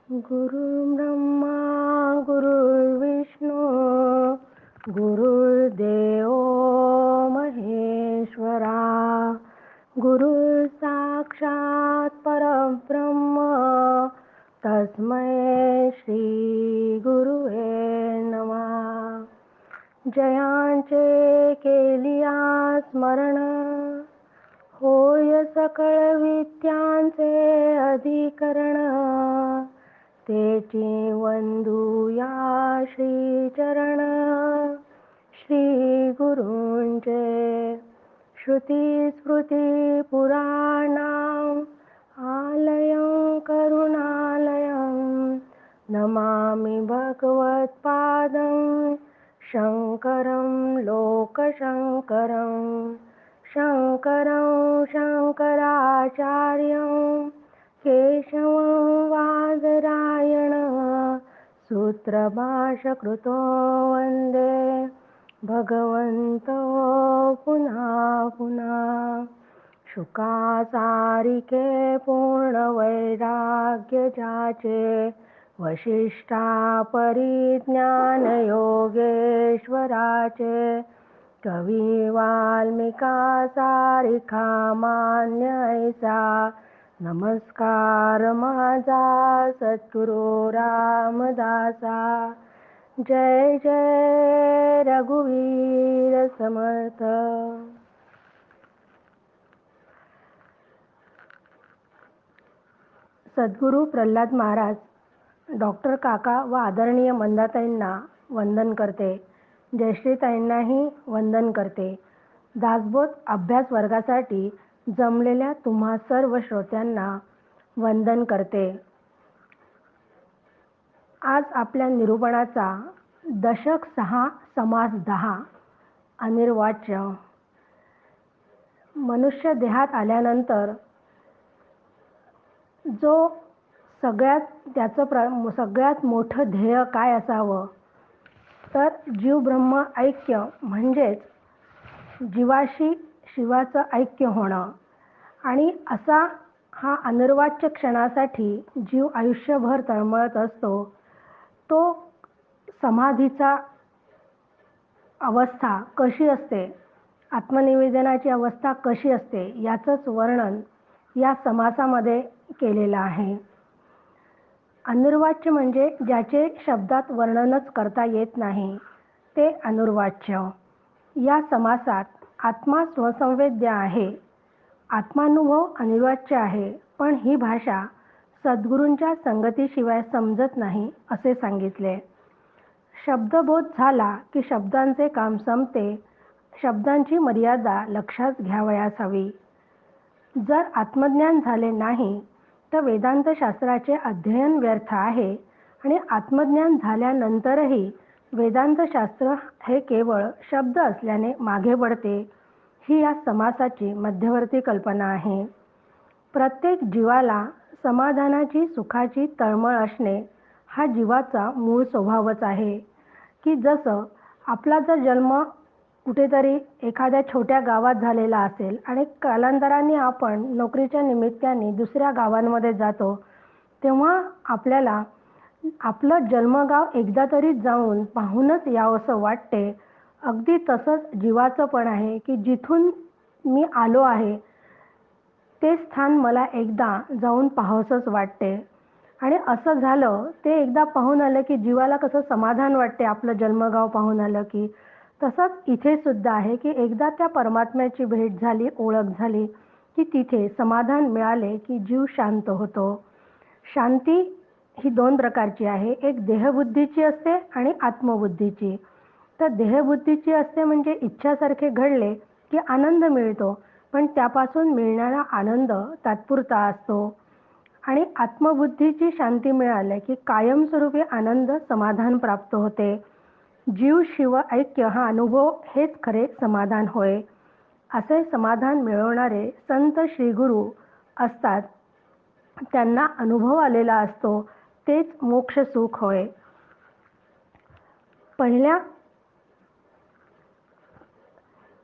गुरुर्ब्रह्मा गुरुर्विष्णू गुरुर्देव महेश्वरा गुरुः साक्षात् परब्रह्म तस्मै श्री गुरुवे नमः. जयांचे केलिया स्मरण होय सकळ विद्यांचे अधिकरण तेची वंदूया श्रीचरण श्री गुरूंचे श्रुती स्मृती पुराणाम आलयं करुणालयं नमामि भगवत्पादं शंकरं लोकशंकरं शंकरं शंकराचार्यं केशवं वादरायणं सूत्रभाष्यकृतो वन्दे भगवन्तो पुनः पुनः. शुकाचारिके पूर्णवैराग्य जाचे वशिष्ठा परिज्ञान योगेश्वराचे कवी वाल्मिका सारिखा मान्य ऐसा नमस्कार माझा सद्गुरू रामदासा. जय जय रघुवीर समर्थ. सद्गुरू प्रल्हाद महाराज डॉक्टर काका व आदरणीय मंदाताईंना वंदन करते. जयश्रीताईंनाही वंदन करते. दासबोध अभ्यास वर्गासाठी जमलेल्या तुम्हा सर्व श्रोत्यांना वंदन करते. आज आपल्या निरूपणाचा दशक 6 समास 10 अनिर्वाच्य. मनुष्य देहात आल्यानंतर जो त्याचं सगळ्यात मोठं ध्येय काय असावं तर जीव ब्रह्म ऐक्य म्हणजेच जीवाशी शिवाचं ऐक्य होणं. आणि असा हा अनिर्वाच्य क्षणासाठी जीव आयुष्यभर तळमळत असतो. तो समाधीचा अवस्था कशी असते, आत्मनिवेदनाची अवस्था कशी असते याचंच वर्णन या समासामध्ये केलेलं आहे. अनिर्वाच्य म्हणजे ज्याचे शब्दात वर्णनच करता येत नाही ते अनिर्वाच्य. या समासात आत्मा स्वसंवेद्य आहे. आत्मानुभव अनिर्वाच्य आहे, पण ही भाषा सद्गुरूंच्या संगतीशिवाय समजत नाही असे सांगितले. शब्दबोध झाला की शब्दांचे काम संपते. शब्दांची मर्यादा लक्षात घ्यावयास हवी. जर आत्मज्ञान झाले नाही तर वेदांत शास्त्राचे अध्ययन व्यर्थ आहे आणि आत्मज्ञान झाल्यानंतरही वेदांत शास्त्र हे केवळ शब्द असल्याने मागे पडते. ही या समासाची मध्यवर्ती कल्पना आहे. प्रत्येक जीवाला समाधानाची सुखाची तळमळ असणे हा जीवाचा मूळ स्वभावच आहे. की जसं आपला जर जन्म कुठेतरी एखाद्या छोट्या गावात झालेला असेल आणि कालांतराने आपण नोकरीच्या निमित्ताने दुसऱ्या गावांमध्ये जातो, तेव्हा आपल्याला आपलं जन्मगाव एकदा तरी जाऊन पाहूनच यावंसं वाटते. अगदी तसंच जीवाचं पण आहे की जिथून मी आलो आहे ते स्थान मला एकदा जाऊन पाहावंसंच वाटते. आणि असं झालं ते एकदा पाहून आलं की जीवाला कसं समाधान वाटते आपलं जन्मगाव पाहून आलं की. तसंच इथे सुद्धा आहे की एकदा त्या परमात्म्याची भेट झाली, ओळख झाली की तिथे समाधान मिळाले की जीव शांत होतो. शांती ही 2 प्रकारची आहे. एक देहबुद्धीची असते आणि आत्मबुद्धीची. तर देहबुद्धीची असते म्हणजे इच्छासारखे घडले की आनंद मिळतो, पण त्यापासून मिळणारा आनंद तात्पुरता असतो. आणि आत्मबुद्धीची शांती मिळाली की कायमस्वरूपी आनंद समाधान प्राप्त होते. जीव शिव ऐक्य हा अनुभव हेच खरे समाधान होय. असे समाधान मिळवणारे संत श्रीगुरू असतात. त्यांना अनुभव आलेला असतो तेच मोक्ष सुख होय. पहिल्या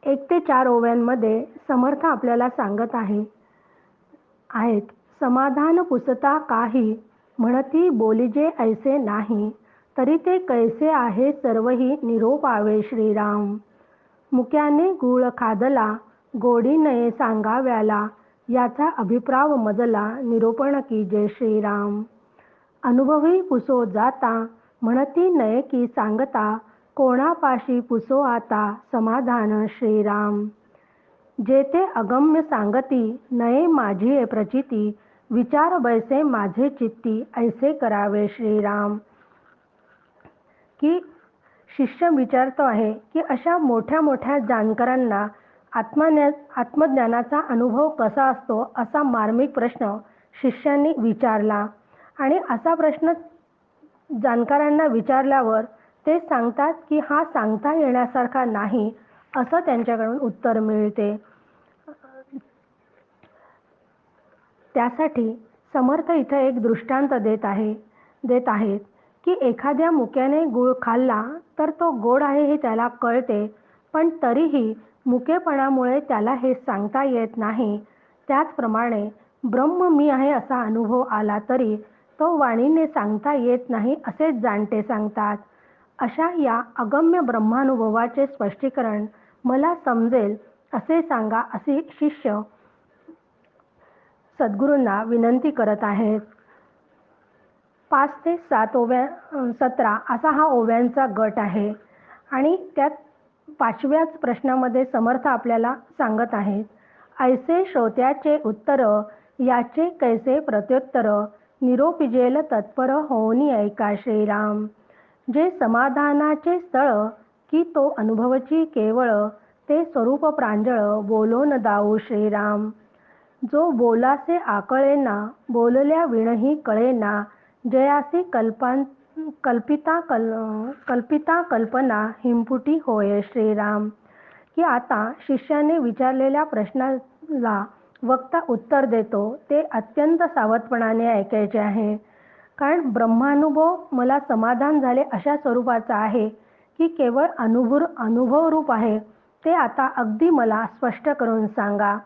1 ते 4 ओव्यांमध्ये समर्थ आपल्याला सांगत आहेत, समाधान पुसता काही म्हणती बोलिजे ऐसे नाही, तरी ते कैसे आहे सर्वही निरोपावे श्रीराम. मुक्याने गुळ खादला, गोडी नये सांगाव्याला, याचा अभिप्राव मजला निरोपण कीजे श्रीराम. अनुभवी पुसो जाता, म्हणती नये की सांगता, कोणापाशी पुसो आता समाधान श्रीराम. जेथे अगम्य सांगती, नये माझी प्रचिती, विचार बैसे माझे चित्ती, ऐसे करावे श्रीराम. की शिष्य विचारतो आहे की अशा मोठ्या मोठ्या जाणकारांना आत्मज्ञानाचा अनुभव कसा असतो, असा मार्मिक प्रश्न शिष्यांनी विचारला. आणि असा प्रश्न जाणकारांना विचारल्यावर ते सांगतात की हा सांगता येण्यासारखा नाही, असं त्यांच्याकडून उत्तर मिळते. त्यासाठी समर्थ इथं एक दृष्टांत देत आहेत की एखाद्या मुक्याने गूळ खाल्ला तर तो गोड आहे हे त्याला कळते, पण तरीही मुकेपणामुळे त्याला हे सांगता येत नाही. त्याचप्रमाणे ब्रह्म मी आहे असा अनुभव आला तरी तो वाणीने सांगता येत नाही असे जाणते सांगतात. अशा या अगम्य ब्रह्मानुभवाचे स्पष्टीकरण मला समजेल असे सांगा, असे शिष्य सद्गुरूंना विनंती करत आहेत. 5 ते 17 असा हा ओव्यांचा गट आहे. आणि त्यात 5व्याच प्रश्नामध्ये समर्थ आपल्याला सांगत आहेत, ऐसे श्रोत्याचे उत्तर, याचे कैसे प्रत्युत्तर, निरोपिजेल तत्पर होऊनी ऐका श्रीराम. जे समाधानाचे स्थळ, की तो अनुभवची केवळ, ते स्वरूप प्रांजळ बोलोन दाऊ श्रीराम. जो बोलासे आकळेना, बोलल्या विणही कळेना, जयासी कल्पिता कल्पना हिंपुटी होय श्रीराम. की आता शिष्याने विचारलेल्या प्रश्नाला वक्ता उत्तर देतो, ते अत्यंत सावधपणाने ऐकायचे आहे. कारण ब्रह्मानुभव मला समाधान झाले अशा स्वरूपाचा आहे की केवळ अनुभवरूप आहे, ते आता अगदी मला स्पष्ट करून सांगा.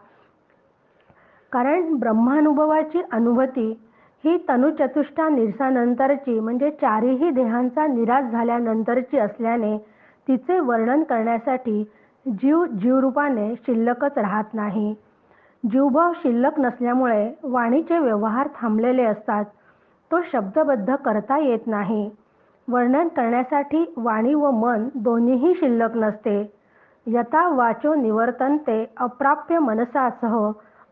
कारण ब्रह्मानुभवाची अनुभूती ही तनुचतुष्टा निरसानंतरची, म्हणजे चारही देहांचा निराश झाल्यानंतरची असल्याने तिचे वर्णन करण्यासाठी जीवरूपाने शिल्लकच राहत नाही. जीवभाव शिल्लक नसल्यामुळे वाणीचे व्यवहार थांबलेले असतात. तो शब्दबद्ध करता येत नाही. वर्णन करण्यासाठी वाणी व मन दोन्हीही शिल्लक नसते. यथा वाचो निवर्तन्ते अप्राप्य मनसासह,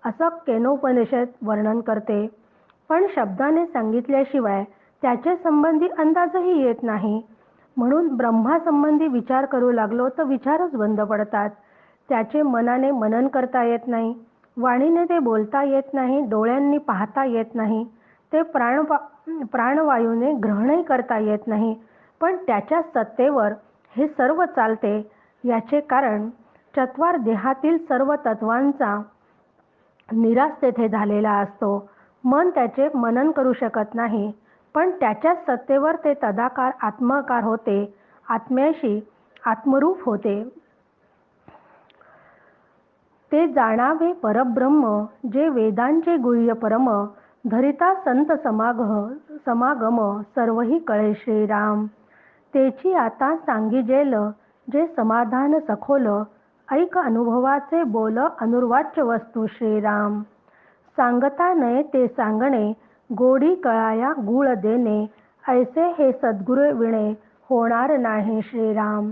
असं केनोपनिषद वर्णन करते. पण शब्दाने सांगितल्याशिवाय त्याचे संबंधी अंदाजही येत नाही. म्हणून ब्रह्मासंबंधी विचार करू लागलो तर विचारच बंद पडतात. त्याचे मनाने मनन करता येत नाही, वाणीने ते बोलता येत नाही, डोळ्यांनी पाहता येत नाही, ते प्राणवायूने ग्रहणही करता येत नाही. पण त्याच्या सत्तेवर हे सर्व चालते. याचे कारण चत्वार देहातील सर्व तत्वांचा निराश तेथे झालेला असतो. मन त्याचे मनन करू शकत नाही, पण त्याच्याच सत्तेवर ते तदाकार आत्माकार होते, आत्म्याशी आत्मरूप होते. ते जाणावे परब्रह्म, जे वेदांचे गुह्य परम, धरिता संत समागम सर्वही कळे श्रीराम. तेची आता सांगिजेल, जे समाधान सखोल, ऐक अनुभवाचे बोल अनुर्वाच्य वस्तू श्रीराम. सांगता नये ते सांगणे, गोडी कळाया गुळ देणे, ऐसे हे सद्गुरू विणे होणार नाही श्रीराम.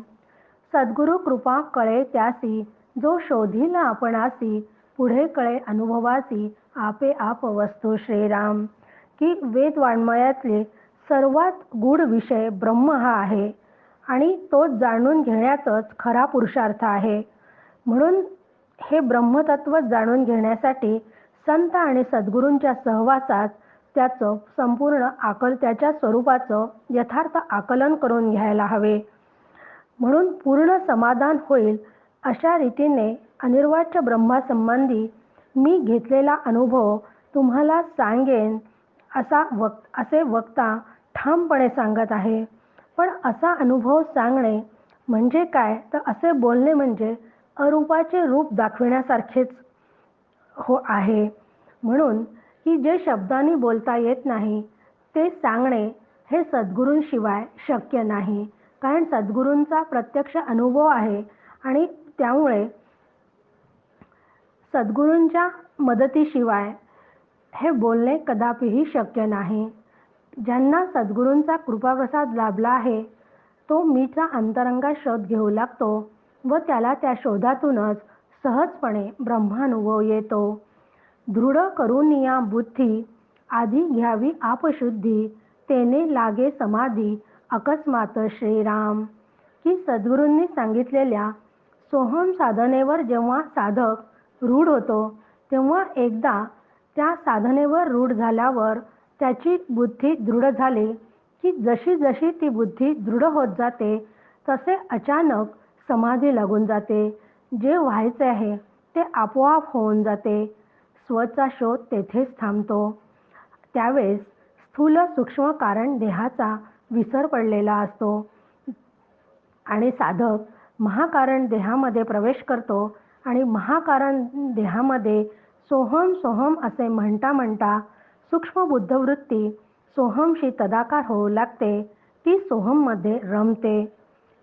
सद्गुरु कृपा कळे त्यासी, जो शोधील आपणासी, पुढे कळे अनुभवासी आपे आप वस्तू श्रीराम. की वेदवाङ्मयातले सर्वात गूढ विषय ब्रह्म हा आहे आणि तो जाणून घेण्यातच खरा पुरुषार्थ आहे. म्हणून हे ब्रह्मतत्व जाणून घेण्यासाठी संत आणि सद्गुरूंच्या सहवासात त्याचं संपूर्ण त्याच्या स्वरूपाचं यथार्थ आकलन करून घ्यायला हवे. म्हणून पूर्ण समाधान होईल अशा रीतीने अनिर्वाच्य ब्रह्मासंबंधी मी घेतलेला अनुभव तुम्हाला सांगेन, असे वक्ता ठामपणे सांगत आहे. पण असा अनुभव सांगणे म्हणजे काय, तर असे बोलणे म्हणजे अरूपाचे रूप दाखविण्यासारखेच आहे. म्हणून की जे शब्दांनी बोलता येत नाही ते सांगणे हे सद्गुरूंशिवाय शक्य नाही. कारण सद्गुरूंचा प्रत्यक्ष अनुभव आहे आणि त्यामुळे सद्गुरूंच्या मदतीशिवाय हे बोलणे कदापिही शक्य नाही. ज्यांना सद्गुरूंचा कृपाप्रसाद लाभला आहे तो मीचा अंतरंगात शोध घेऊ लागतो व त्याला त्या शोधातूनच सहजपणे ब्रह्मानुभव येतो. दृढ करुनिया बुद्धी आधी घ्यावी आपशुद्धी तेने लागे समाधी अकस्मात श्रीराम. की सद्गुरूंनी सांगितलेल्या सोहम साधनेवर जेव्हा साधक रूढ होतो तेव्हा एकदा त्या साधनेवर रूढ झाल्यावर त्याची बुद्धी दृढ झाली की जशी जशी ती बुद्धी दृढ होत जाते तसे अचानक समाधी लागून जाते. जे व्हायचे आहे ते आपोआप होऊन जाते. स्वचा शोध तेथेच थांबतो. त्यावेळेस स्थूल सूक्ष्म कारण देहाचा विसर पडलेला असतो आणि साधक महाकारण देहामध्ये प्रवेश करतो आणि महाकारण देहामध्ये सोहम सोहम असे म्हणता म्हणता सूक्ष्म बुद्धवृत्ती सोहमशी तदाकार होऊ लागते. ती सोहममध्ये रमते.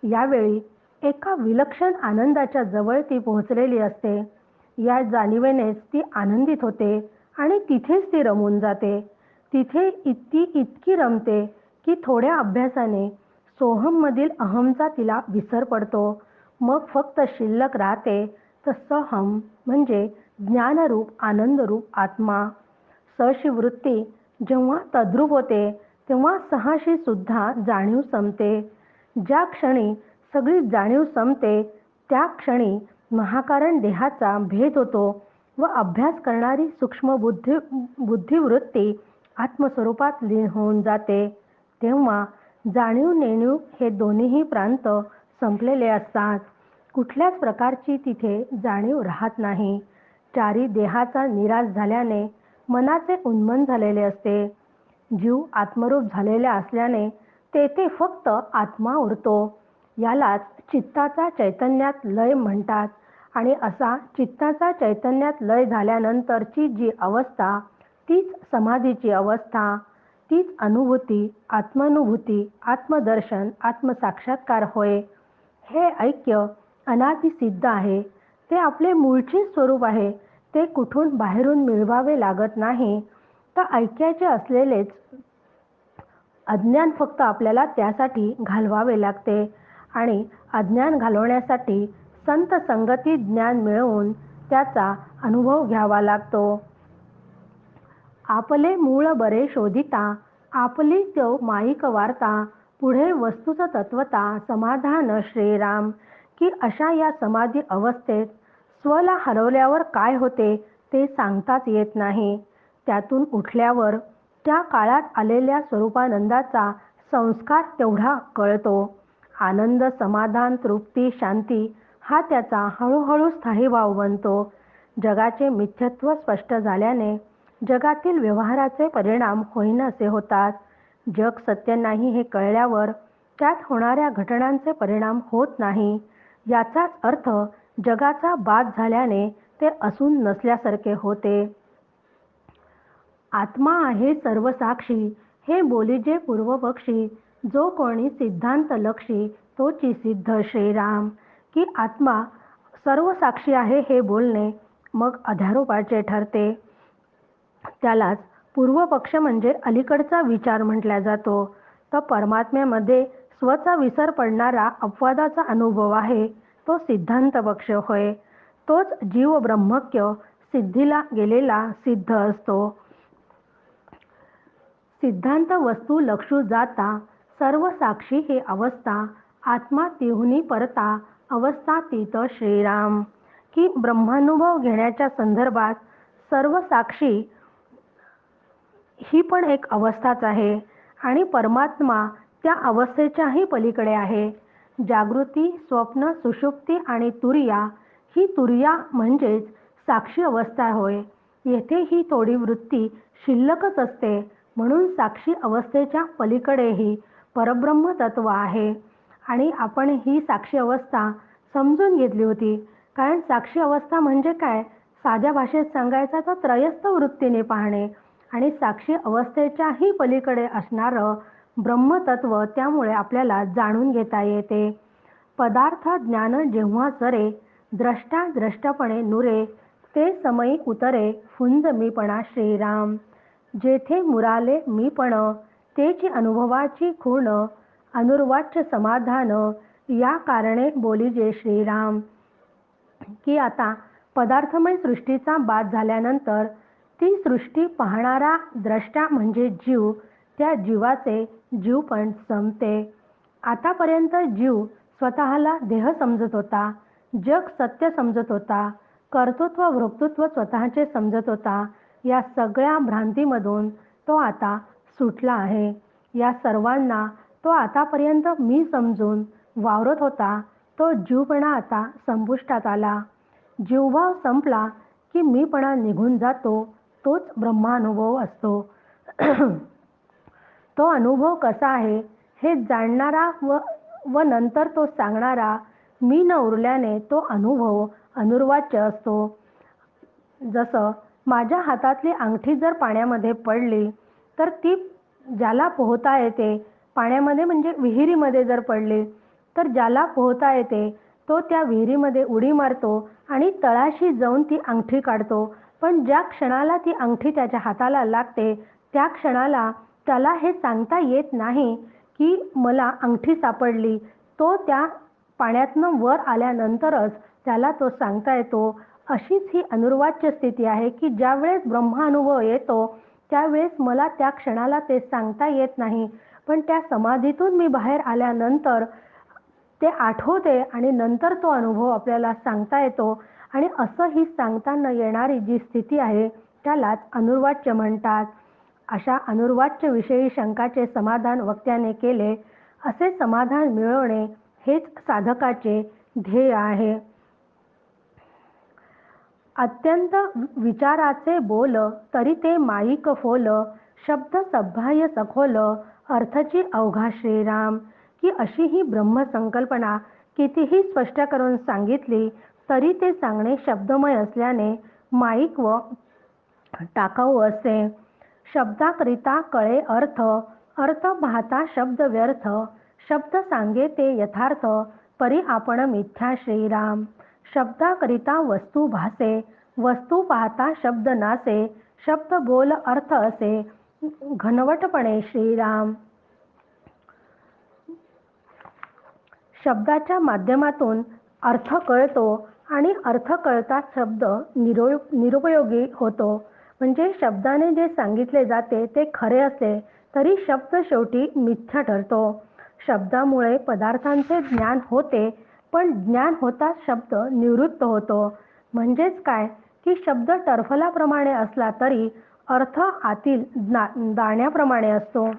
यावेळी एका विलक्षण आनंदाच्या जवळ ती पोहोचलेली असते. या जाणीवेनेच ती आनंदित होते आणि तिथेच ती रमून जाते. तिथे ती इतकी रमते की थोड्या अभ्यासाने सोहममधील अहमचा तिला विसर पडतो. मग फक्त शिल्लक राहते सहम म्हणजे ज्ञानरूप आनंदरूप आत्मा. सशी वृत्ती जेव्हा तद्रूप होते तेव्हा सहाशी सुद्धा जाणीव संपते. ज्या क्षणी सगळी जाणीव संपते त्या क्षणी महाकारण देहाचा भेद होतो व अभ्यास करणारी सूक्ष्म बुद्धिवृत्ती आत्मस्वरूपात लीन होऊन जाते. तेव्हा जाणीव नेणीव हे दोन्हीही प्रांत संपलेले असतात. कुठल्याच प्रकारची तिथे जाणीव राहत नाही. चारी देहाचा निराश झाल्याने मनाचे उन्मन झालेले असते. जीव आत्मरूप झालेला असल्याने तेथे फक्त आत्मा उरतो. यालाच चित्ताचा चैतन्यात लय म्हणतात. आणि असा चित्ताचा चैतन्यात लय झाल्यानंतरची जी अवस्था तीच समाधीची अवस्था. तीच अनुभूती आत्मानुभूती आत्मदर्शन आत्मसाक्षात्कार होय. हे ऐक्य अनादिसिद्ध आहे. ते आपले मूळचे स्वरूप आहे. ते कुठून बाहेरून मिळवावे लागत नाही. तर ऐक्याचे असलेलेच अज्ञान फक्त आपल्याला त्यासाठी घालवावे लागते आणि अज्ञान घालवण्यासाठी संत संगती ज्ञान मिळवून त्याचा अनुभव घ्यावा लागतो. आपले मूळ बरे शोधिता आपली तो माईक वार्ता पुढे वस्तुच तत्वता समाधान श्रीराम. की अशा या समाधी अवस्थेत स्वला हरवल्यावर काय होते ते सांगताच येत नाही. त्यातून उठल्यावर त्या काळात आलेल्या स्वरूपानंदाचा संस्कार तेवढा कळतो. आनंद समाधान तृप्ती शांती हा त्याचा हळूहळू स्थायीभाव बनतो. जगाचे मिथ्यत्व स्पष्ट झाल्याने जगातील व्यवहाराचे परिणाम होईनासे होतात. जग सत्य नाही हे कळल्यावर त्यात होणाऱ्या घटनांचे परिणाम होत नाही. याचाच अर्थ जगाचा बाध झाल्याने ते असून नसल्यासारखे होते. आत्मा आहे सर्वसाक्षी हे बोलीजे पूर्वपक्षी जो कोणी सिद्धांत लक्षी तोची सिद्ध श्रीराम. की आत्मा सर्वसाक्षी आहे हे बोलणे मग अध्यारोपाचे ठरते. त्यालाच पूर्वपक्ष म्हणजे अलीकडचा विचार म्हटला जातो. तर परमात्म्यामध्ये स्वचा विसर पडणारा अपवादाचा अनुभव आहे तो सिद्धांत पक्ष होय. तोच जीव ब्रह्मक्य सिद्धीला गेलेला सिद्ध असतो. सिद्धांत वस्तू लक्षू जाता सर्व साक्षी हे अवस्था आत्मा तिहुनी परता अवस्थातीत श्रीराम. की ब्रह्मानुभव घेण्याच्या संदर्भात सर्व साक्षी ही पण एक अवस्थाच आहे आणि परमात्मा त्या अवस्थेच्याही पलीकडे आहे. जागृती स्वप्न सुषुप्ती आणि तुरिया ही तुरिया म्हणजेच साक्षी अवस्था होय. येथे ही थोडी वृत्ती शिल्लकच असते म्हणून साक्षी अवस्थेच्या पलीकडेही परब्रह्म तत्व आहे. आणि आपण ही साक्षी अवस्था समजून घेतली होती. कारण साक्षी अवस्था म्हणजे काय साध्या भाषेत सांगायचा तर त्रयस्थ वृत्तीने पाहणे. आणि साक्षी अवस्थेच्याही पलीकडे असणारं ब्रह्मतत्व त्यामुळे आपल्याला जाणून घेता येते. पदार्थ ज्ञान जेव्हा सरे, द्रष्टा द्रष्टपणे नुरे, ते समयी उतरे फुंज मीपणा श्रीराम. जेथे मुराले मीपण, तेची अनुभवाची खूण, अनुर्वाच्य समाधान, या कारणे बोलिजे श्रीराम. की आता पदार्थमय सृष्टीचा बाध झाल्यानंतर ती सृष्टी पाहणारा द्रष्टा म्हणजे जीव, त्या जीवाचे जीवपण संपते. आतापर्यंत जीव स्वतःला देह समजत होता, जग सत्य समजत होता, कर्तृत्व भोक्तृत्व स्वतःचे समजत होता. या सगळ्या भ्रांतीमधून तो आता सुटला आहे. या सर्वांना तो आतापर्यंत मी समजून वावरत होता तो जीवपणा आता संपुष्टात आला. जीवभाव संपला की मीपणा निघून जातो, तोच ब्रह्मानुभव असतो. तो अनुभव कसा आहे हे जाणणारा व नंतर तो सांगणारा मी न उरल्याने तो अनुभव अनुर्वाच्य असतो. जसं माझ्या हातातली अंगठी जर पाण्यामध्ये पडली तर ती ज्याला पोहता येते, पाण्यामध्ये म्हणजे विहिरीमध्ये जर पडली तर ज्याला पोहता येते तो त्या विहिरीमध्ये उडी मारतो आणि तळाशी जाऊन ती अंगठी काढतो. पण ज्या क्षणाला ती अंगठी त्याच्या हाताला लागते त्या क्षणाला त्याला हे सांगता येत नाही की मला अंगठी सापडली. तो त्या पाण्यातनं वर आल्यानंतरच त्याला तो सांगता येतो. अशीच ही अनुर्वाच्य स्थिती आहे की ज्यावेळेस ब्रह्मानुभव येतो त्यावेळेस मला त्या क्षणाला ते सांगता येत नाही, पण त्या समाधीतून मी बाहेर आल्यानंतर ते आठवते आणि नंतर तो अनुभव आपल्याला सांगता येतो. आणि असं ही सांगता न येणारी जी स्थिती आहे त्यालाच अनुर्वाच्य म्हणतात. अशा अनुर्वाच्य विषयी शंकाचे समाधान वक्त्याने केले. असे समाधान मिळवणे हेच साधकाचे ध्येय आहे. अत्यंत विचाराचे बोल, तरी ते माईक फोल, शब्द सभ्य सखोल, अर्थची अवघा श्रीराम. की अशी ही ब्रह्मसंकल्पना कितीही स्पष्ट करून सांगितली तरी ते सांगणे शब्दमय असल्याने माईक व टाकाऊ असे. शब्दाकरिता कळे अर्थ, अर्थ पाहता शब्द व्यर्थ, शब्द सांगे ते यथार्थ, परी आपण मिथ्या श्रीराम. शब्दाकरिता वस्तू भासे, वस्तू पाहता शब्द नासे, शब्द बोल अर्थ असे, घनवटपणे श्रीराम. शब्दाच्या माध्यमातून अर्थ कळतो आणि अर्थ कळता शब्द निरुपयोगी होतो. म्हणजे शब्दाने जे सांगितले जाते ते खरे असले तरी शब्द शेवटी मिथ्या ठरतो. शब्दामुळे पदार्थांचे ज्ञान होते, पण ज्ञान होता शब्द निवृत्त होतो. म्हणजेच काय की शब्द टरफलाप्रमाणे असला तरी अर्थ आतील दाण्याप्रमाणे असतो.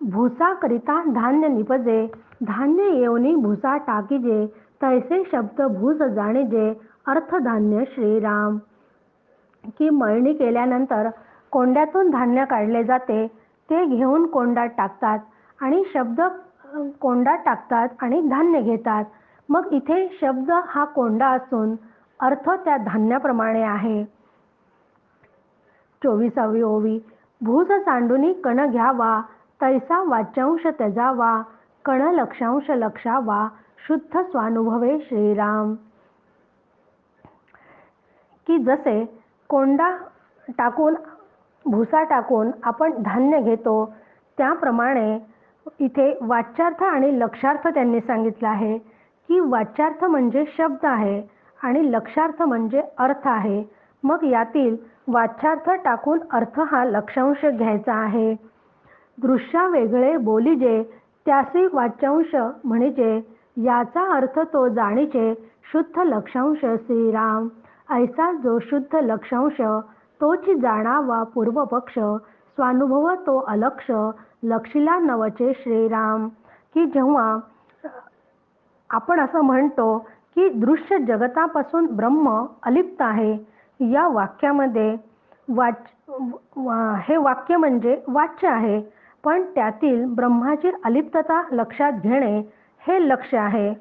भूसाकरिता धान्य निपजे, धान्य येऊनी भूसा टाकीजे, तैसे शब्द भूस जाणीजे, अर्थधान्य श्रीराम. की मळणी केल्यानंतर कोंड्यातून धान्य काढले जाते, ते घेऊन कोंडात टाकतात आणि शब्द कोंडात टाकतात आणि धान्य घेतात. मग इथे शब्द हा कोंडा असून अर्थ त्या धान्याप्रमाणे आहे. 24वी ओवी. भूस सांडूनी कण घ्यावा, तैसा वाच्यांश त्यजावा, कण लक्षांश लक्षावा, शुद्ध स्वानुभवे श्रीराम. की जसे कोंडा टाकून भुसा टाकून आपण धान्य घेतो त्याप्रमाणे इथे वाच्यार्थ आणि लक्षार्थ त्यांनी सांगितलं आहे. की वाच्यार्थ म्हणजे शब्द आहे आणि लक्षार्थ म्हणजे अर्थ आहे. मग यातील वाच्यार्थ टाकून अर्थ हा लक्षांश घ्यायचा आहे. दृश्या वेगळे बोलीजे, त्यासी वाच्यांश म्हणजे याचा अर्थ तो जाणीचे, शुद्ध लक्षांश श्रीराम. ऐसा जो शुद्ध लक्षांश, तोची जाणावा पूर्वपक्ष, स्वानुभव तो अलक्ष, लक्षिला नवचे श्रीराम. की जेव्हा आपण असं म्हणतो की दृश्य जगतापासून ब्रह्म अलिप्त आहे, या वाक्यामध्ये हे वाक्य म्हणजे वाच्य आहे, पण त्यातील ब्रह्माची अलिप्तता लक्षात घेणे हे लक्ष्य आहे.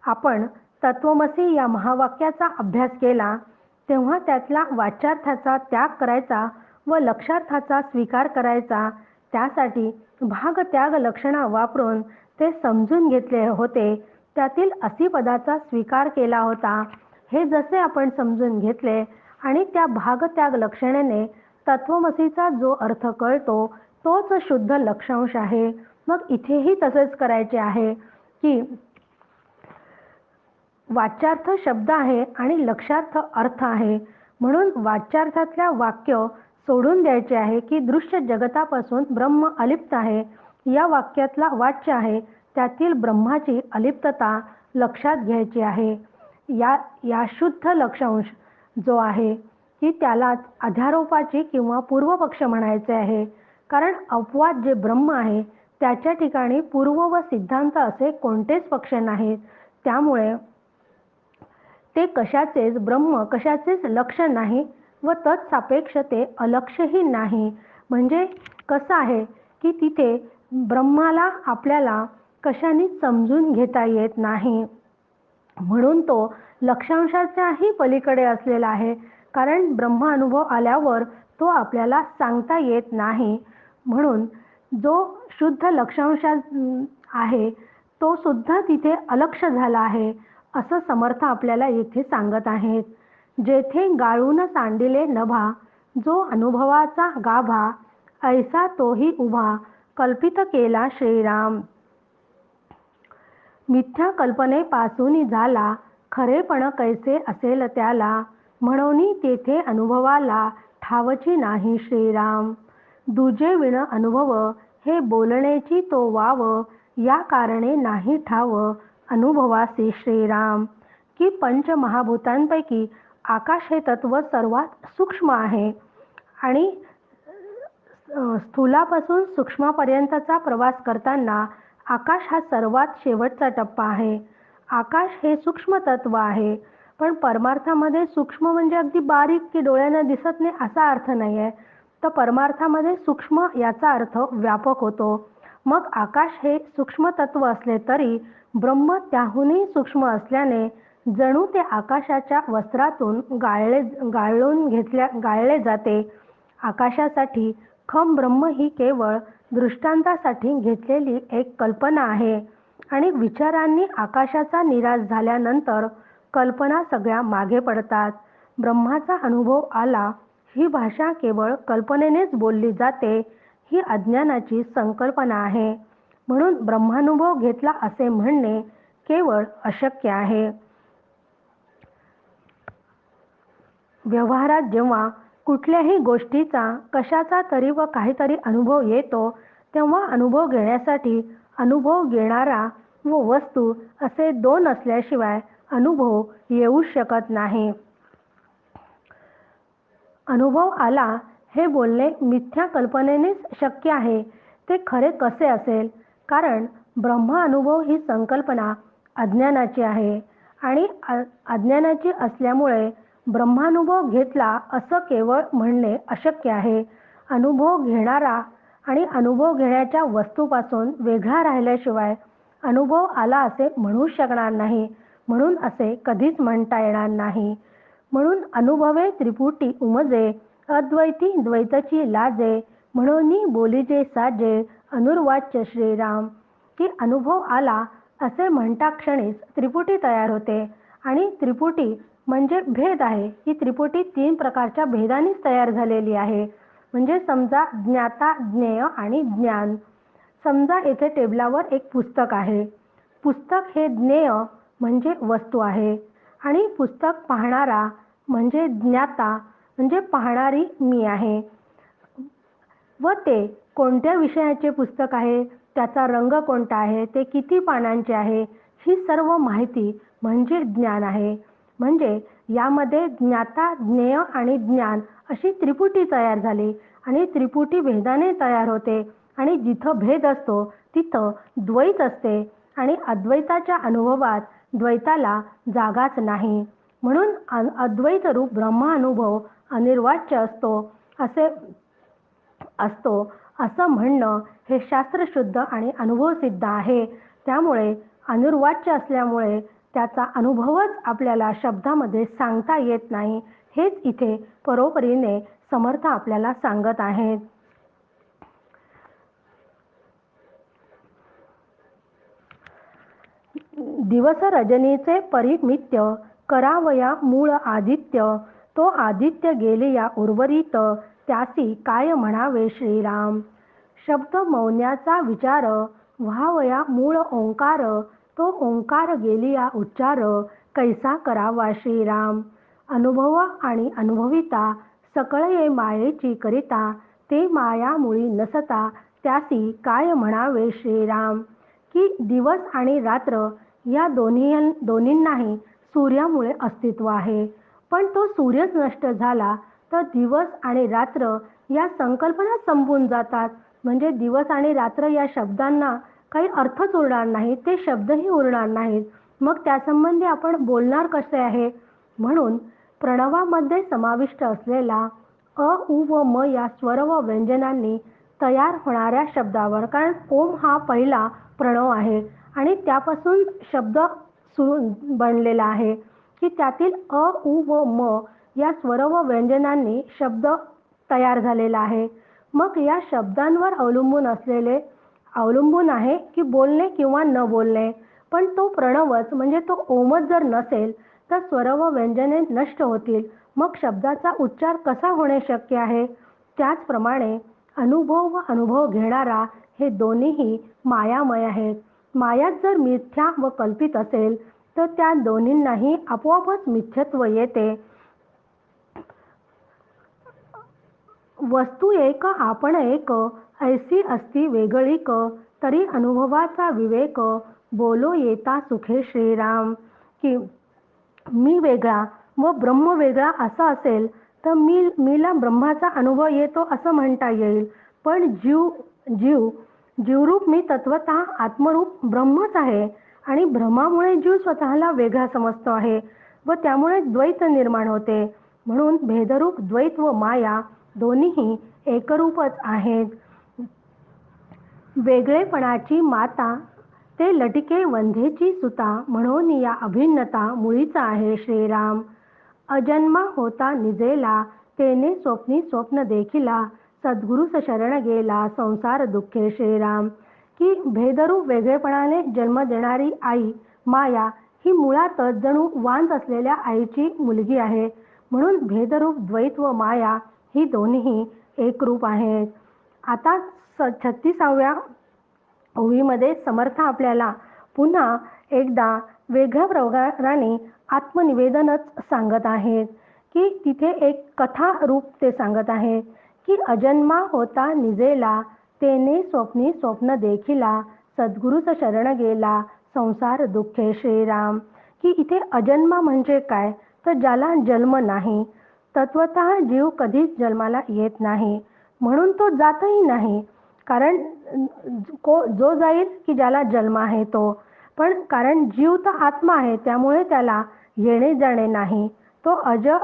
आपण तत्वमसी या महावाक्याचा अभ्यास केला तेव्हा त्यातला वाच्यार्थाचा त्याग करायचा व लक्षार्थाचा स्वीकार करायचा. त्यासाठी भाग-त्याग लक्षणा वापरून ते समजून घेतले होते. त्यातील असिपदाचा स्वीकार केला होता. हे जसे आपण समजून घेतले आणि त्या भाग-त्याग लक्षणेने तत्त्वमसीचा जो अर्थ कळतो तोच शुद्ध लक्षांश आहे. मग इथेही तसेच करायचे आहे की वाच्यार्थ शब्द आहे आणि लक्षार्थ अर्थ आहे. म्हणून वाच्यार्थातल्या वाक्य सोडून द्यायचे आहे की दृश्य जगतापासून ब्रह्म अलिप्त आहे. या वाक्यातला वाच्य आहे त्यातील ब्रह्माची अलिप्तता लक्षात घ्यायची आहे. या शुद्ध लक्षांश जो आहे की त्यालाच अध्यारोपाची किंवा पूर्वपक्ष म्हणायचे आहे. कारण अपवाद जे ब्रह्म आहे त्याच्या ठिकाणी पूर्व व सिद्धांत असे कोणतेच पक्ष नाहीत. त्यामुळे ते कशाचेच ब्रह्म कशाचेच लक्ष नाही व तत्सापेक्ष ते अलक्षही नाही. म्हणजे कसं आहे की तिथे ब्रह्माला आपल्याला कशाने समजून घेता येत नाही. म्हणून तो लक्षांशाच्याही पलीकडे असलेला आहे. कारण ब्रह्म अनुभव आल्यावर तो आपल्याला सांगता येत नाही. म्हणून जो शुद्ध लक्षांश आहे तो सुद्धा तिथे अलक्ष झाला आहे असं समर्थ आपल्याला येथे सांगत आहेत. जेथे गाळून सांडिले नभा जो अनुभवाचा गाभा ऐसा तोही उभा कल्पित केला श्रीराम. मिथ्या कल्पनेपासून झाला खरेपण कैसे असेल त्याला म्हणून तेथे अनुभवाला ठावची नाही श्रीराम. दुजे विण अनुभव हे बोलण्याची तो वाव या कारणे नाही ठाव अनुभवासी श्रीराम. की पंचमहाभूतांपैकी आकाश हे तत्व सर्वात सूक्ष्म आहे आणि स्थूलापासून सूक्ष्मापर्यंतचा प्रवास करताना आकाश हा सर्वात शेवटचा टप्पा आहे. आकाश हे सूक्ष्म तत्व आहे. पण परमार्थामध्ये सूक्ष्म म्हणजे अगदी बारीक की डोळ्यांना दिसत नाही असा अर्थ नाही आहे. तर परमार्थामध्ये सूक्ष्म याचा अर्थ व्यापक होतो. मग आकाश हे सूक्ष्म तत्व असले तरी ब्रह्म त्याहूनही सूक्ष्म असल्याने जणू ते आकाशाच्या वस्त्रातून गाळले जाते. आकाशासाठी खम ब्रह्म ही केवळ दृष्टांतासाठी घेतलेली एक कल्पना आहे आणि विचारांनी आकाशाचा निराश झाल्यानंतर कल्पना सगळ्या मागे पडतात. ब्रह्माचा अनुभव आला ही भाषा केवळ कल्पनेनेच बोलली जाते ही अज्ञानाची संकल्पना आहे. म्हणून ब्रह्मानुभव घेतला असे म्हणणे केवळ अशक्य आहे. व्यवहारात जेव्हा कुठल्याही गोष्टीचा कशाचा तरी व काहीतरी अनुभव येतो तेव्हा अनुभव घेण्यासाठी अनुभव घेणारा व वस्तू असे दोन असल्याशिवाय अनुभव येऊ शकत नाही. अनुभव आला हे बोलणे मिथ्या कल्पनेनेच शक्य आहे. ते खरे कसे असेल? कारण ब्रह्म अनुभव ही संकल्पना अज्ञानाची आहे आणि अज्ञानाची असल्यामुळे ब्रह्मानुभव घेतला असं केवळ म्हणणे अशक्य आहे. अनुभव घेणारा आणि अनुभव घेण्याच्या वस्तूपासून वेगळा राहिल्याशिवाय अनुभव आला असे म्हणू शकणार नाही. म्हणून असे कधीच म्हणता येणार नाही. म्हणून अनुभवे त्रिपुटी उमजे अद्वैती द्वैतची लाजे म्हणून बोलीजे साजे अनुर्वाच्य श्रीराम. की अनुभव आला असे म्हणता क्षणीच त्रिपुटी तयार होते आणि त्रिपुटी म्हणजे भेद आहे. ही त्रिपुटी 3 प्रकारच्या भेदांनीच तयार झालेली आहे. म्हणजे समजा ज्ञाता ज्ञेय आणि ज्ञान. समजा येथे टेबलावर एक पुस्तक आहे. पुस्तक हे ज्ञेय म्हणजे वस्तू आहे आणि पुस्तक पाहणारा म्हणजे ज्ञाता म्हणजे पाहणारी मी आहे. व ते कोणत्या विषयाचे पुस्तक आहे, त्याचा रंग कोणता आहे, ते किती पानांचे आहे, ही सर्व माहिती म्हणजे ज्ञान आहे. म्हणजे यामध्ये ज्ञाता ज्ञेय आणि ज्ञान अशी त्रिपुटी तयार झाली आणि त्रिपुटी भेदाने तयार होते आणि जिथं भेद असतो तिथं द्वैत असते आणि अद्वैताच्या अनुभवात द्वैताला जागाच नाही. म्हणून अद्वैत रूप ब्रह्मानुभव अनिर्वाच्य असतो असं म्हणणं हे शास्त्रशुद्ध आणि अनुभवसिद्ध आहे. त्यामुळे अनिर्वाच्य असल्यामुळे त्याचा अनुभवच आपल्याला शब्दामध्ये सांगता येत नाही हेच इथे परोपरीने समर्थ आपल्याला सांगत आहेत. दिवस रजनीचे परिमित्य करावया मूळ आदित्य, तो आदित्य गेलिया उर्वरित, त्यासी काय म्हणावे श्रीराम. शब्द मौन्याचा विचार व्हावया मूळ ओंकार, तो ओंकार गेलिया उच्चार, कैसा करावा श्रीराम. अनुभव आणि अनुभविता सकळ मायेची करिता, ते मायामुळी नसता, त्यासी काय म्हणावे श्रीराम. की दिवस आणि रात्र या दोन्हींनाही सूर्यामुळे अस्तित्व आहे. पण तो सूर्यच नष्ट झाला तर दिवस आणि रात्र या संकल्पना संपून जातात. म्हणजे दिवस आणि रात्र या शब्दांना काही अर्थच उरणार नाही, ते शब्दही उरणार नाहीत. मग त्यासंबंधी आपण बोलणार कसे आहे. म्हणून प्रणवामध्ये समाविष्ट असलेला अ, उ व म या स्वर व व्यंजनांनी तयार होणाऱ्या शब्दावर, कारण ओम हा पहिला प्रणव आहे आणि त्यापासून शब्द बनलेला आहे की त्यातील अ, उ व म या स्वर व व्यंजनांनी शब्द तयार झालेला आहे. मग या शब्दांवर अवलंबून आहे की बोलणे किंवा न बोलणे. पण तो प्रणवच म्हणजे तो ओमच जर नसेल तर स्वर व व्यंजने नष्ट होतील. मग शब्दाचा उच्चार कसा होणे शक्य आहे. त्याचप्रमाणे अनुभव व अनुभव घेणारा हे दोन्हीही मायामय आहेत. मायाच जर मिथ्या व कल्पित असेल तर त्या दोन्हींनाही आपोआपच मिथ्यत्व येते. वस्तू एक आपण एक, ऐसी असती वेगळीक, तरी अनुभवाचा विवेक, बोलो येता सुखे श्रीराम. की मी वेगळा व ब्रह्म वेगळा असं असेल तर मीला ब्रह्माचा अनुभव येतो असं म्हणता येईल. पण जीवरूप मी तत्वतः आत्मरूप ब्रह्मच आहे आणि भ्रमामुळे जीव स्वतःला वेगळा समजतो आहे व त्यामुळे द्वैत निर्माण होते. म्हणून भेदरूप द्वैत व माया दोन्हीही एकरूपच आहेत. वेगळेपणाची माता ते लटिके वंध्येची सुता, म्हणून या अभिन्नता मुळीच आहे श्रीराम. अजन्मा होता निजेला, तेने स्वप्नी स्वप्न देखिला, सद्गुरुस शरण गेला, संसार दुःखे श्रीराम. की भेदरूप वेगळेपणाने जन्म देणारी आई माया ही मुळातच जणू वांत असलेल्या आईची मुलगी आहे. म्हणून भेदरूप द्वैत व माया ही दोन्ही एकरूप आहेत. आता 36व्या ओवीमध्ये समर्थ आपल्याला पुन्हा एकदा वेगळ्या प्रकाराने आत्मनिवेदनच सांगत आहेत. की तिथे एक कथा रूप ते सांगत आहेत की अजन्मा होता निजेला, तेने स्वप्नी स्वप्न देखिला, सद्गुरुस शरण गेला, संसार दुःखे श्रीराम. की इथे अजन्मा म्हणजे काय तर ज्याला जन्म नाही. तत्वतः जीव कधीच जन्माला येत नाही, म्हणून तो जातही नाही. कारण जो जाईल की ज्याला जन्म आहे तो. पण कारण जीव तर आत्मा आहे त्यामुळे त्याला येणे जाणे नाही. तो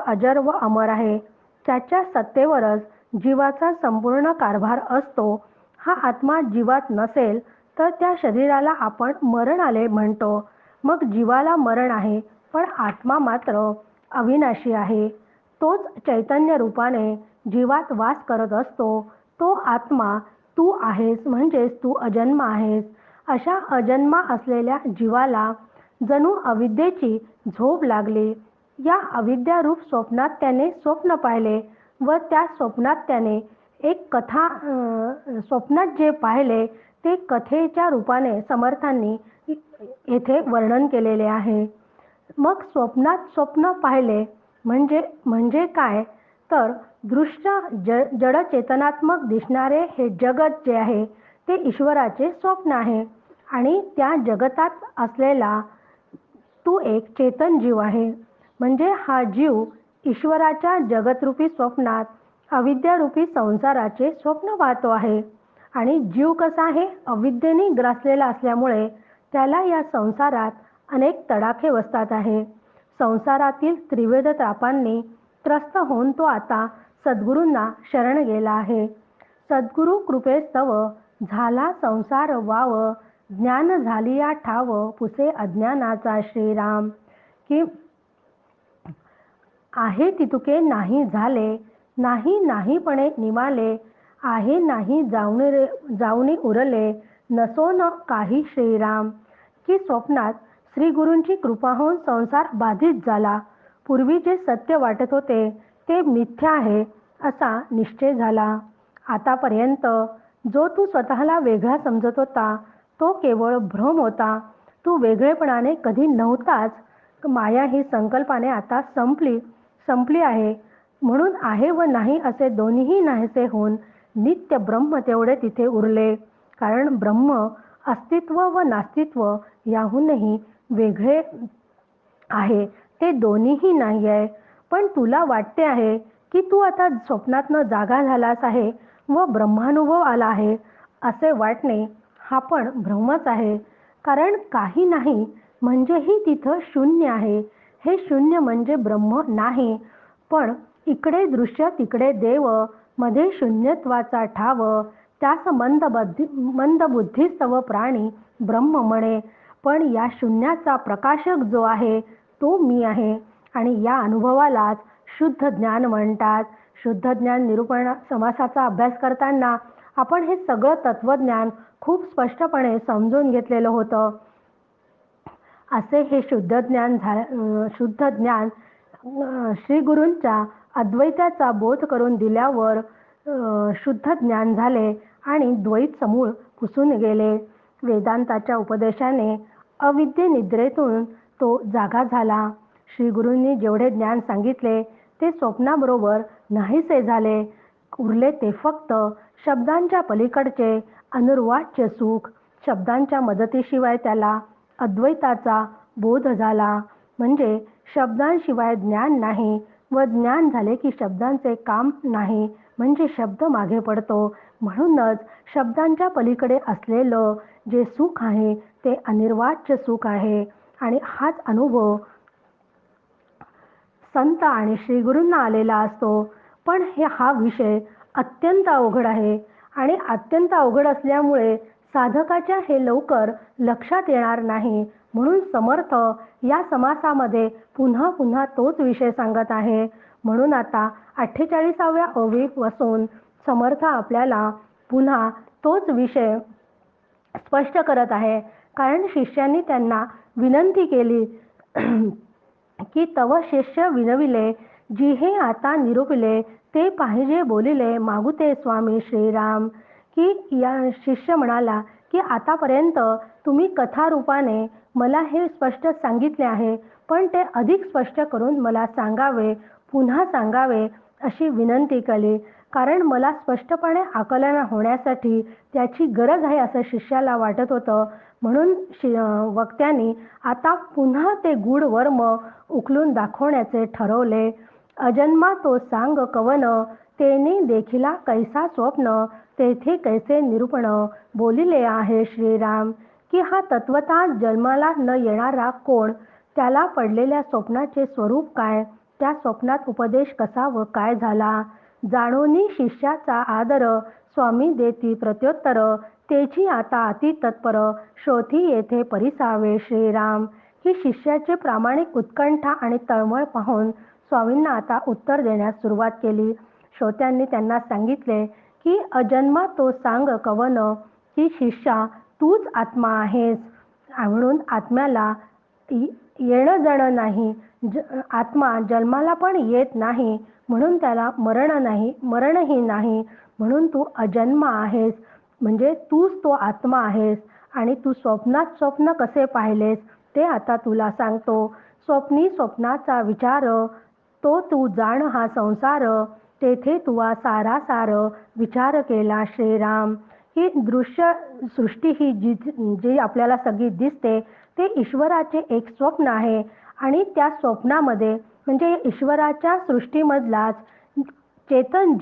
अजर व अमर आहे. त्याच्या सत्तेवरच जीवाचा संपूर्ण कारभार असतो. हा आत्मा जीवात नसेल तर त्या शरीराला आपण मरण आले म्हणतो. मग जीवाला मरण आहे पण आत्मा मात्र अविनाशी आहे. तोच चैतन्य रूपाने जीवात वास करत असतो. तो आत्मा तू आहेस म्हणजेच तू अजन्मा आहेस. अशा अजन्मा असलेल्या जीवाला जणू अविद्येची झोप लागली. या अविद्यारूप स्वप्नात त्याने स्वप्न पाहिले व त्या स्वप्नात त्याने एक कथा स्वप्नात जे पाहिले ते कथेच्या रूपाने समर्थांनी येथे वर्णन केलेले आहे. मग स्वप्नात स्वप्न पाहिले म्हणजे काय तर दृश्य जड चेतनात्मक दिसणारे हे जगत जे आहे ते ईश्वराचे स्वप्न आहे आणि त्या जगतात असलेला तू एक चेतन जीव आहे. म्हणजे हा जीव ईश्वराच्या जगतरूपी स्वप्नात अविद्यारूपी संसाराचे स्वप्न पाहतो आहे. आणि जीव कसा आहे अविद्येने ग्रासलेला असल्यामुळे त्याला या संसारात अनेक तडाखे बसतात आहे. संसारातील त्रिविध तापांनी त्रस्त होऊन तो आता सद्गुरूंना शरण गेला आहे. सद्गुरु कृपेस्तव झाला संसार वाव, ज्ञान झालिया ठाव, पुसे अज्ञानाचा श्रीराम. की आहे तितुके नाही झाले, नाही नाहीपणे निमाले, आहे नाही जाऊनी उरले, नसो न काही श्रीराम. की स्वप्नात श्री गुरूंची कृपा होऊन संसार बाधित झाला. पूर्वी जे सत्य वाटत होते ते मिथ्या आहे असा निश्चय झाला. आतापर्यंत जो तू स्वतःला वेगळा समजत होता तो केवळ भ्रम होता. तू वेगळेपणाने कधी नव्हताच. माया ही संकल्पाने आता संपली आहे. म्हणून आहे व नाही असे दोन्हीही नाहीसे होऊन नित्य ब्रह्म तेवढे तिथे उरले. कारण ब्रह्म अस्तित्व व नास्तित्व याहूनही वेगळे आहे. ते दोन्हीही नाही आहे. पण तुला वाटते आहे की तू आता स्वप्नातनं जागा झालास आहे व ब्रह्मानुभव आला आहे असे वाटणे हा पण भ्रमच आहे. कारण काही नाही म्हणजेही तिथं शून्य आहे. हे शून्य म्हणजे ब्रह्म नाही. पण इकडे दृश्य तिकडे देव, मध्ये शून्यत्वाचा ठाव, त्यास मंदबुद्धी सव प्राणी ब्रह्म म्हणे. पण या शून्याचा प्रकाशक जो आहे तो मी आहे. आणि या अनुभवालाच शुद्ध ज्ञान म्हणतात. शुद्ध ज्ञान निरूपण समासाचा अभ्यास करताना आपण हे सगळं तत्वज्ञान खूप स्पष्टपणे समजून घेतलेलं होतं. असे हे शुद्ध ज्ञान श्री गुरूंच्या अद्वैताचा बोध करून दिल्यावर शुद्ध ज्ञान झाले आणि द्वैत समूळ पुसून गेले. वेदांताच्या उपदेशाने अविद्ये निद्रेतून तो जागा झाला. श्री गुरूंनी जेवढे ज्ञान सांगितले ते स्वप्नाबरोबर नाहीसे झाले. उरले ते फक्त शब्दांच्या पलीकडचे अनुर्वाच्य सुख. शब्दांच्या मदतीशिवाय त्याला अद्वैताचा बोध झाला. म्हणजे शब्दांशिवाय ज्ञान नाही व ज्ञान झाले की शब्दांचे काम नाही म्हणजे शब्द मागे पडतो. म्हणूनच शब्दांच्या पलीकडे असलेलं जे सुख आहे ते अनिर्वाच्य सुख आहे. आणि हाच अनुभव संत आणि श्रीगुरूंना आलेला असतो. पण हा विषय अत्यंत अवघड आहे आणि अत्यंत अवघड असल्यामुळे साधकाच्या हे लवकर लक्षात येणार नाही. म्हणून समर्थ या समासामध्ये पुन्हा पुन्हा तोच विषय सांगत आहे. म्हणून आता 48व्या ओवीपासून समर्थ आपल्याला पुन्हा तोच विषय स्पष्ट करत आहे. कारण शिष्यांनी त्यांना विनंती केली की तव शिष्य विनविले, जिहे आता निरूपिले, ते पाहिजे बोलिले, मागुते स्वामी श्रीराम. की या शिष्य म्हणाला की आतापर्यंत तुम्ही कथारूपाने मला हे स्पष्ट सांगितले आहे, पण ते अधिक स्पष्ट करून मला सांगावे, पुन्हा सांगावे अशी विनंती केली. कारण मला स्पष्टपणे आकलन होण्यासाठी त्याची गरज आहे असं शिष्याला वाटत होतं. म्हणून वक्त्यांनी आता पुन्हा ते गूढ वर्म उकलून दाखवण्याचे ठरवले. अजन्मा तो सांग कवन, तेने देखिला कैसा स्वप्न, तेथे कैसे निरूपण, बोलिले आहे श्रीराम. की हा तत्वतः जन्माला न येणारा कोण, त्याला पडलेल्या स्वप्नाचे स्वरूप काय, त्या स्वप्नात उपदेश कसा व काय झाला, जाणोनी शिष्याचा आदर, स्वामी देती प्रत्युत्तर, तेची आता अति तत्पर, शोधी येथे परिसावे श्रीराम. की शिष्याचे प्रामाणिक उत्कंठा आणि तळमळ पाहून स्वामींना आता उत्तर देण्यास सुरुवात केली. श्रोत्यांनी त्यांना सांगितले की अजन्मा तो सांग कवन, की शिष्या तूच आत्मा आहेस. म्हणून आत्म्याला येणं जाणं नाही. आत्मा जन्माला पण येत नाही म्हणून त्याला मरणही नाही. म्हणून तू अजन्मा आहेस. म्हणजे तूच तो आत्मा आहेस. आणि तू स्वप्नात स्वप्न कसे पाहिलेस ते आता तुला सांगतो. स्वप्नी स्वप्नाचा विचार, तो तू जाण हा संसार, तेथे तुवा सारासार विचार केला श्रीराम. ही दृश्य सृष्टी ही जी आपल्याला सगळी दिसते ते ईश्वराचे एक स्वप्न आहे. आणि त्या स्वप्नामध्ये म्हणजे ईश्वराच्या सृष्टीमधलाच चेतन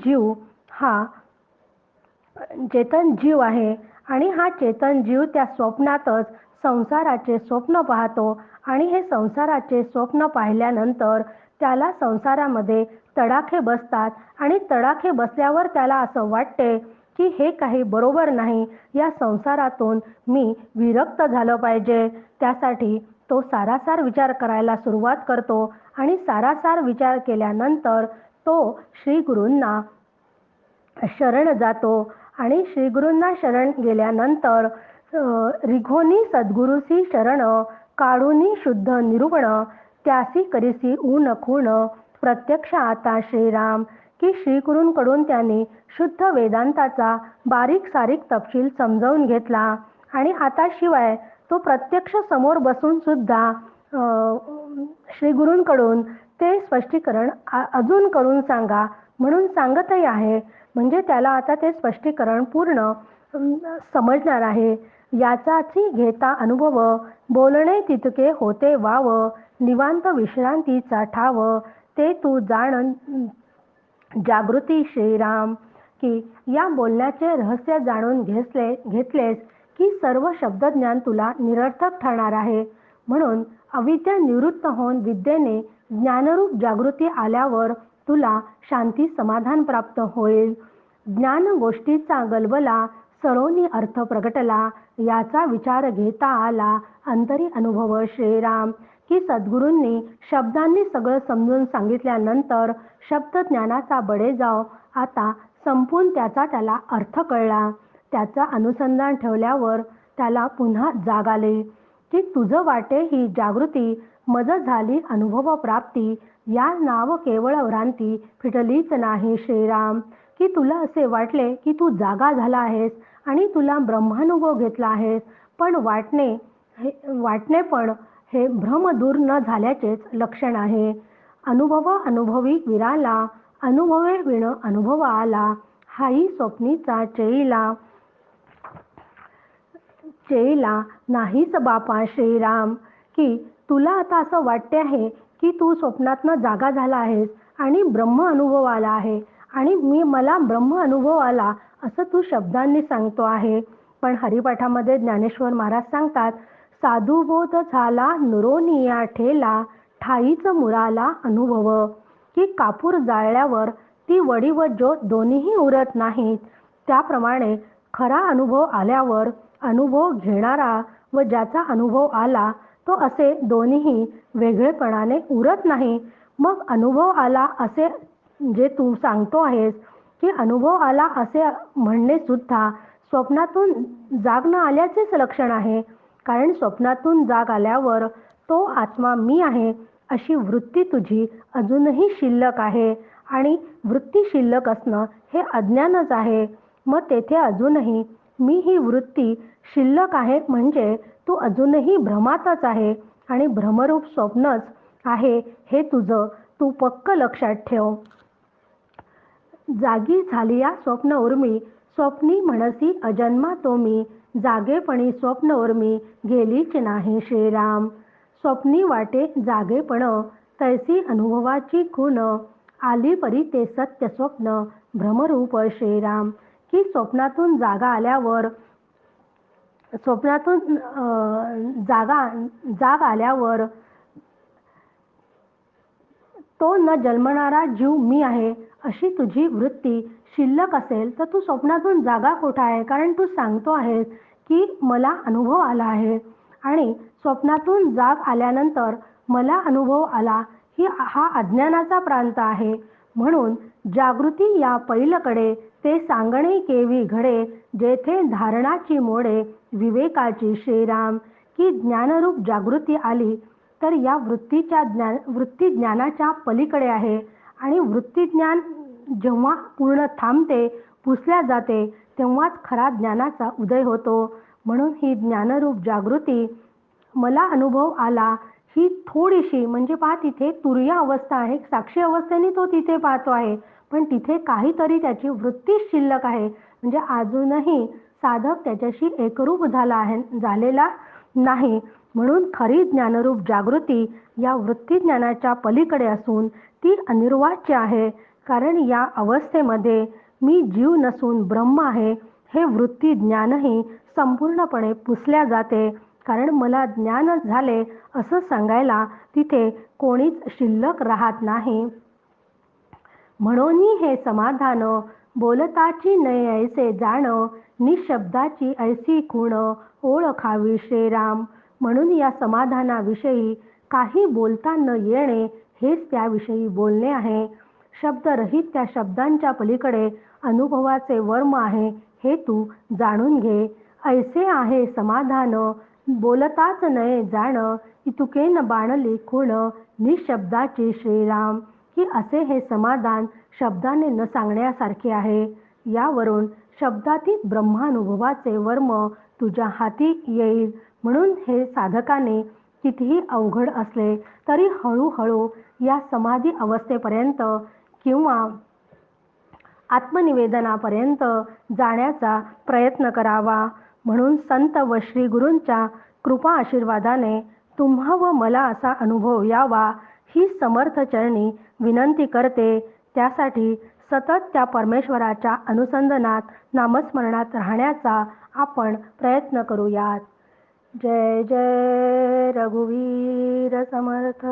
जीव आहे. आणि हा चेतन जीव त्या स्वप्नातच संसाराचे स्वप्न पाहतो. आणि हे संसाराचे स्वप्न पाहिल्यानंतर त्याला संसारामध्ये तडाखे बसतात. आणि तडाखे बसल्यावर त्याला असं वाटते की हे काही बरोबर नाही, या संसारातून मी विरक्त झालं पाहिजे. त्यासाठी तो सारासार विचार करायला सुरुवात करतो आणि सारासार विचार केल्यानंतर तो श्री गुरूंना शरण जातो आणि श्री गुरूंना शरण गेल्यानंतर रिघोनी सद्गुरूसी शरण काढूनी शुद्ध निरूपण त्यासी करीसी ऊन खूण प्रत्यक्ष आता श्रीराम की श्रीगुरूंकडून त्यांनी शुद्ध वेदांताचा बारीक सारीक तपशील समजावून घेतला आणि आता शिवाय तो प्रत्यक्ष समोर बसून सुद्धा श्रीगुरूंकडून ते स्पष्टीकरण अजून करून सांगा म्हणून सांगतही आहे. म्हणजे त्याला आता ते स्पष्टीकरण पूर्ण समजणार आहे. याचाची घेता अनुभव बोलणे तितके होते वाव निवांत विश्रांतीचा ठाव ते तू जाण जागृती श्रीराम की या बोलण्याचे रहस्य जाणून घेतलेस की सर्व शब्दज्ञान तुला निरर्थक ठरणार आहे. म्हणून अविद्या निवृत्त होऊन विद्येने ज्ञानरूप जागृती आल्यावर तुला शांती समाधान प्राप्त होईल. ज्ञान गोष्टीचा गलबला सरोनी अर्थ प्रगटला याचा विचार घेता आला अंतरी अनुभव श्रीराम की सद्गुरूंनी शब्दांनी सगळं समजून सांगितल्यानंतर शब्दज्ञानाचा बडेजाव आता संपून त्याला अर्थ कळला. त्याचा अनुसंधान ठेवल्यावर त्याला पुन्हा जाग आली की तुझं वाटे ही जागृती मज झाली अनुभव प्राप्ती या नाव केवळ भ्रांती फिटलीच नाही श्रीराम की तुला असे वाटले की तू जागा झाला आहेस आणि तुला ब्रह्मानुभव घेतला आहेस पण वाटणे पण हे भ्रम दूर न झाल्याचेच लक्षण आहे. अनुभवी विराला अनुभवे विण अनुभव आला हाही स्वप्नीचा चेईला नाहीच बापा श्रीराम की तुला आता असं वाटते आहे की तू स्वप्नातनं जागा झाला आहेस आणि ब्रह्म अनुभव आला आहे आणि मला ब्रह्म अनुभव आला असं तू शब्दांनी सांगतो आहे. पण हरिपाठामध्ये ज्ञानेश्वर महाराज सांगतात साधुबोध झाला नुरोनिया ठेला ठाईच मुराला अनुभव की कापूर जाळल्यावर ती वडी व ज्योत दोन्हीही उरत नाहीत. त्याप्रमाणे खरा अनुभव आल्यावर अनुभव घेणारा व ज्याचा अनुभव आला तो असे दोन्हीही वेगळेपणाने उरत नाही. मग अनुभव आला असे जे तू सांगतो आहेस की अनुभव आला असे म्हणणे सुद्धा स्वप्नातून जाग न आल्याचेच लक्षण आहे. कारण स्वप्नातून जाग आल्यावर तो आत्मा मी आहे अशी वृत्ती तुझी अजूनही शिल्लक आहे आणि वृत्ती शिल्लक असणं हे अज्ञानच आहे. मग तेथे अजूनही मी ही वृत्ती शिल्लक आहे म्हणजे तू अजूनही भ्रमातच आहे आणि भ्रमरूप स्वप्नच आहे हे तुझं तू पक्क लक्षात ठेव. जागी झालिया स्वप्न उर्मी स्वप्नी म्हणसी अजन्मा तो मी जागेपणी स्वप्न उर्मी गेलीच नाही श्रीराम. स्वप्नी वाटे जागेपण तैसी अनुभवाची खूण आली परी ते सत्य स्वप्न भ्रमरूप श्रीराम की स्वप्नातून जाग आल्यावर तो न जन्मणारा जीव मी आहे अशी तुझी वृत्ती शिल्लक असेल तर तू स्वप्नातून जागा कुठे आहे. कारण तू सांगतो आहेस की मला अनुभव आला आहे आणि स्वप्नातून जाग आल्यानंतर मला अनुभव आला हा अज्ञानाचा प्रांत आहे. म्हणून जागृती या पैलकडे ते सांगणे केवी घडे जेथे धारणाची मोडे विवेकाची श्रीराम की ज्ञानरूप जागृती आली तर या वृत्ती ज्ञानाच्या पलीकडे आहे आणि वृत्तीज्ञान जेव्हा पूर्ण थांबते पुसल्या जाते तेव्हाच खरा ज्ञानाचा उदय होतो. म्हणून ही ज्ञानरूप जागृती मला अनुभव आला ही थोडीशी म्हणजे पहा तिथे तुर्य अवस्था आहे. साक्षी अवस्थेने तो तिथे पाहतो आहे पण तिथे काहीतरी त्याची वृत्ती शिल्लक आहे. म्हणजे अजूनही साधक त्याच्याशी एकरूप झालेला नाही. म्हणून खरी ज्ञानरूप जागृती या वृत्ती ज्ञानाच्या पलीकडे असून ती अनिर्वाच्य आहे. कारण या अवस्थेमध्ये मी जीव नसून ब्रह्म आहे हे वृत्ती ज्ञानही संपूर्णपणे पुसल्या जाते. कारण मला ज्ञान झाले असं सांगायला तिथे कोणीच शिल्लक राहत नाही. म्हणून हे समाधान बोलताची नये ऐसे जाण निशब्दाची ऐसी खूण ओळखावी श्रीराम. म्हणून या समाधानाविषयी काही बोलता न येणे हेच त्याविषयी बोलणे आहे. शब्दरहित त्या शब्दांच्या पलीकडे अनुभवाचे वर्म आहे हे तू जाणून घे. ऐसे आहे समाधान बोलताच नये जाण, इतुकेन बाणली खूण निशब्दाची श्रीराम. की असे हे समाधान शब्दाने न सांगण्यासारखे आहे. यावरून शब्दातीत ब्रह्मानुभवाचे वर्म तुझ्या हाती येईल. म्हणून हे साधकाने कितीही अवघड असले तरी हळूहळू या समाधी अवस्थेपर्यंत किंवा आत्मनिवेदनापर्यंत जाण्याचा प्रयत्न करावा. म्हणून संत व श्री गुरूंच्या कृपा आशीर्वादाने तुम्हा व मला असा अनुभव यावा ही समर्थ चरणी विनंती करते. त्यासाठी सतत त्या परमेश्वराच्या अनुसंधानात नामस्मरणात राहण्याचा आपण प्रयत्न करूयात. जय जय रघुवीर समर्थ.